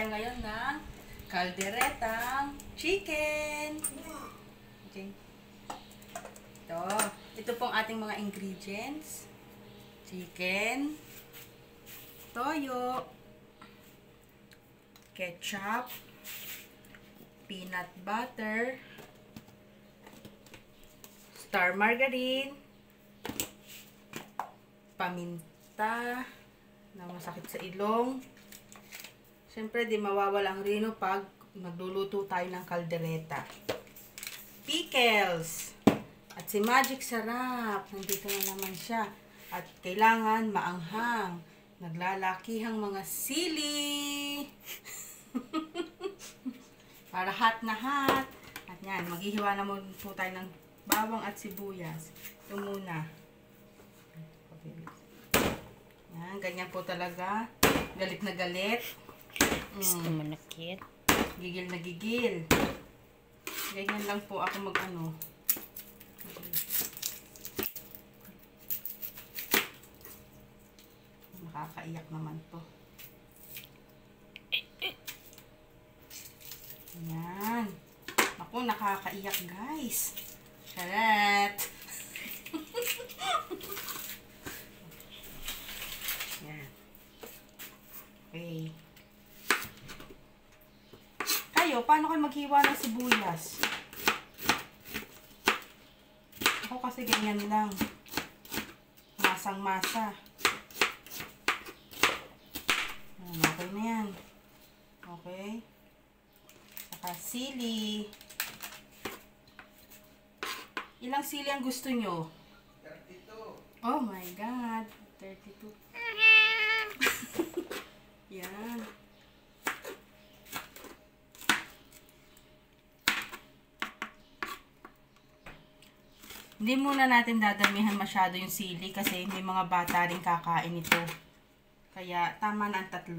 tayo ngayon ng kalderetang chicken. Okay. Ito pong ating mga ingredients. Chicken, toyo, ketchup, peanut butter, star margarine, paminta na masakit sa ilong. Siyempre, di mawawala ang rino pag magluluto tayo ng kaldereta. Pickles. At si Magic Sarap. Nandito na naman siya. At kailangan maanghang. Naglalakihang mga sili. Para hot na hot. At yan, maghihiwa na muna po tayo ng bawang at sibuyas. Ito muna. Yan, ganyan po talaga. Galit na galit. Gusto mo nakit? Gigil na gigil. Ganyan lang po ako mag-ano. Makakaiyak naman to. Yan. Ako, nakakaiyak guys. Charat. Yan. Okay. Kayo, paano kayo maghiwa ng sibuyas? Ako kasi ganyan lang. Masang-masa. Okay na yan. Okay. Saka sili. Ilang sili ang gusto nyo? 32. Oh my God. 32. Yan. Hindi muna natin dadamihan masyado yung sili kasi may mga bata rin kakain ito. Kaya tama na ang 3.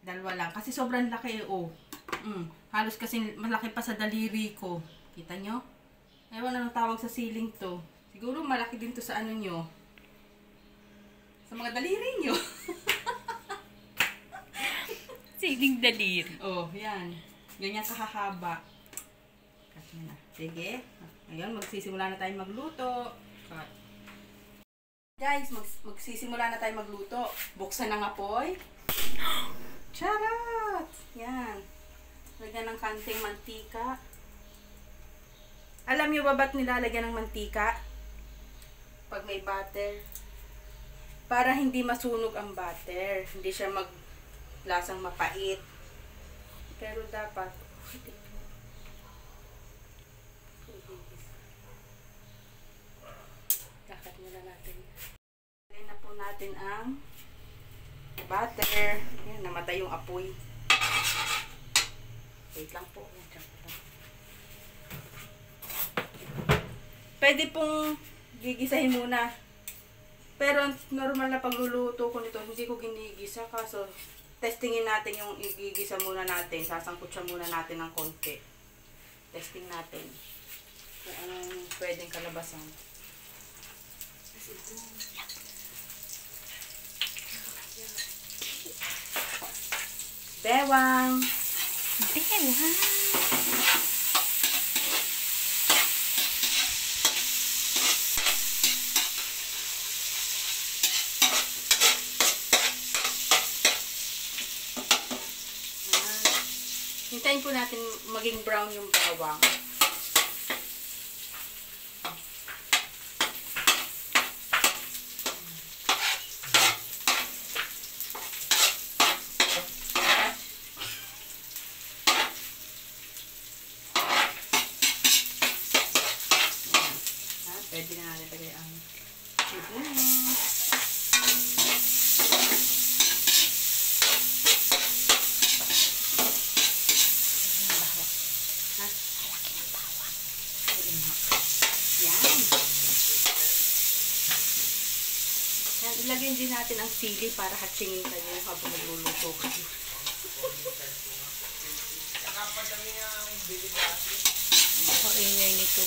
Dalawa lang. Kasi sobrang laki oh. Halos kasi malaki pa sa daliri ko. Kita nyo? Ewan na tawag sa siling to. Siguro malaki din to sa ano nyo. Sa mga daliri nyo. Siling daliri. Oh, yan. Ganyan kahahaba. Sige. Ngayon, magsisimula na tayo magluto. Cut. Guys, magsisimula na tayo magluto. Buksan ang apoy. Charot! Yan. Lagyan ng kanting mantika. Alam nyo ba ba't nilalagyan ng mantika? Pag may butter. Para hindi masunog ang butter. Hindi siya maglasang mapait. Pero dapat kakat nila natin. Lagyan na po natin ang butter. Ayan, namatay yung apoy. Wait lang po. Pwede pong gigisahin muna. Pero normal na pagluluto ko nito, hindi ko ginigisa. Kaso, testingin natin yung igigisa muna natin. Sasangkot siya muna natin ng konti. Testing natin. Kung anong pwedeng kalabasan. Bewang! Bewang! Hintayin po natin maging brown yung bawang. Pwede na natin tagay ang sibuyas. Yan. Yan. Ilagay din natin ang sili para hatsingin kayo habang magluluto kayo. Ako ingay nito.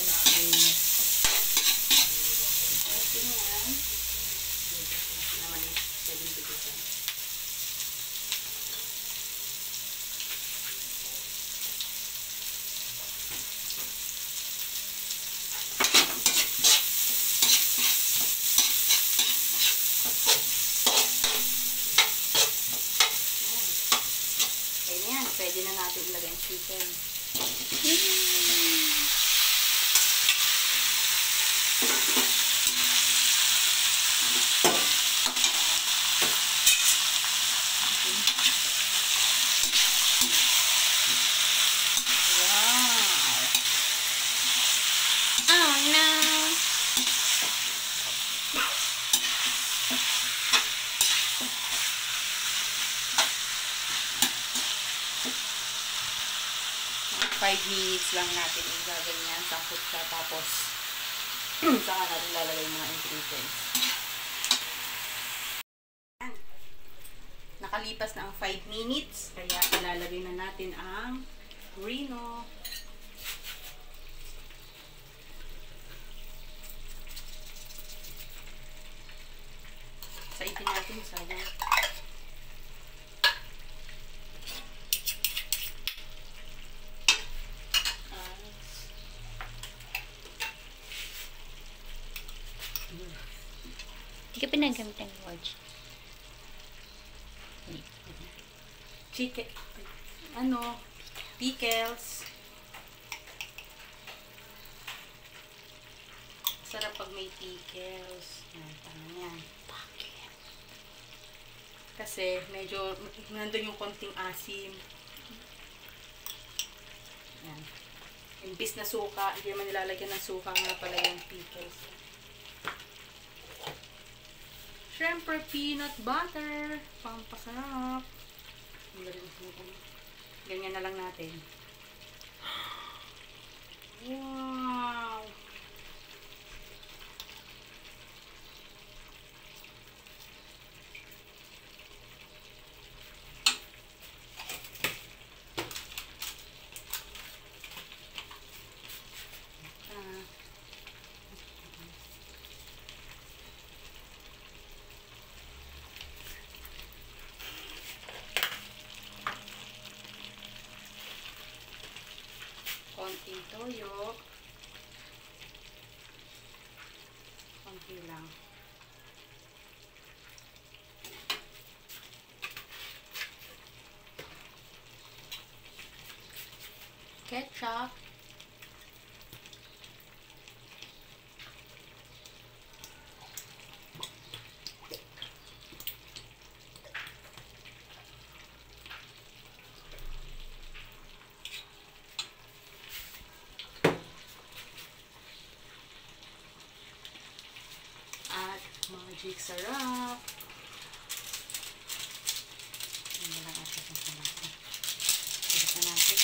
pwede na natin ilagay ang chicken. Oh no! Five minutes lang natin igaganyan. Tapos tapos saka natin lalagay yung mga ingredients. Nakalipas na ang 5 minutes. Kaya ilalagay na natin ang Reno. Saitin natin, sayang. Hindi ka pinagamit ng watch. Chicken. Pickles. Sarap pag may pickles. Yan. Kasi medyo nandun yung konting asim. Yan. Imbis na suka, hindi naman nilalagyan ng suka nga pala yung pickles. Siyempre, peanut butter. Pampasarap. Ganyan na lang natin. Wow! Konting toyo. Konti lang. Ketchup. Magic sarap. Hindi lang natin sa natin. Pagkat na natin.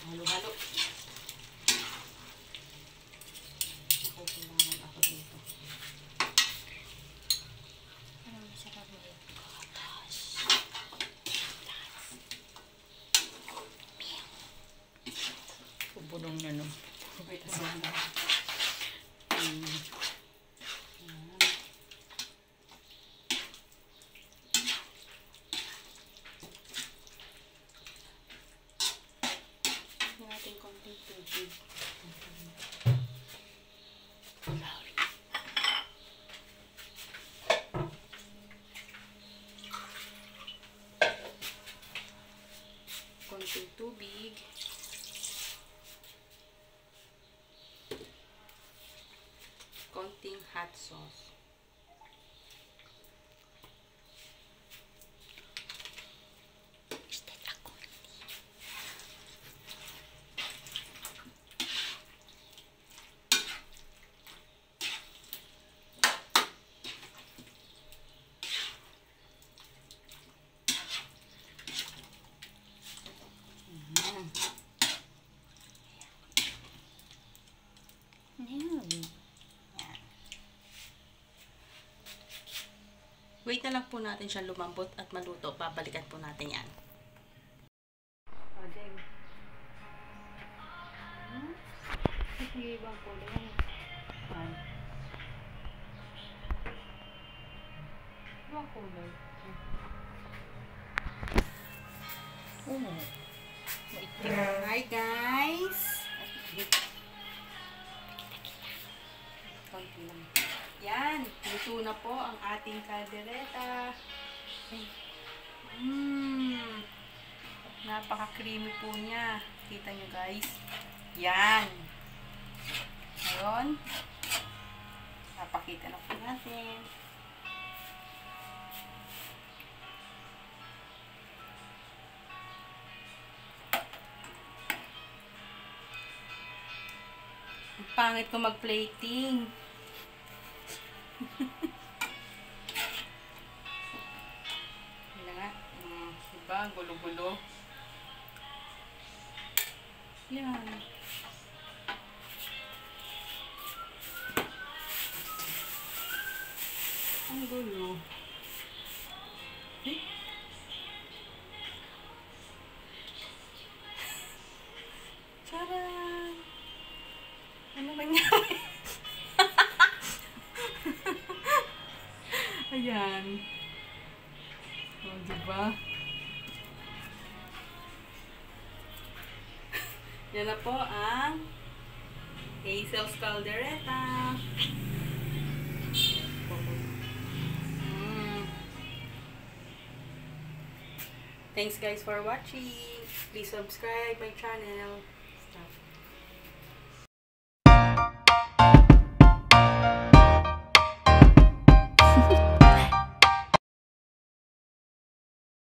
Halo-halo. Nakukulangan ako dito. Ano masarap mo yun? Pubulong na no. Wait a second. Natin konting tubig. Konting tubig. Konting hot sauce. Wait na lang po natin siya lumambot at maluto. Babalikan po natin yan. Adeng. Sige, ibang kulay. Ibang kulay. Hi guys! Konti lang. Yan, luto na po ang ating kaldereta. Napaka-creamy po niya. Kita nyo guys. Yan. Ngayon, napakita na po natin. Ang pangit ko mag-plating. Yan nga. Diba? Gulo-gulo. Yan. Ang gulo. Eh? Charan! Ano nangyari? Ayan. O, diba? Yan na po ang Hazel's Caldereta. Thanks guys for watching. Please subscribe my channel.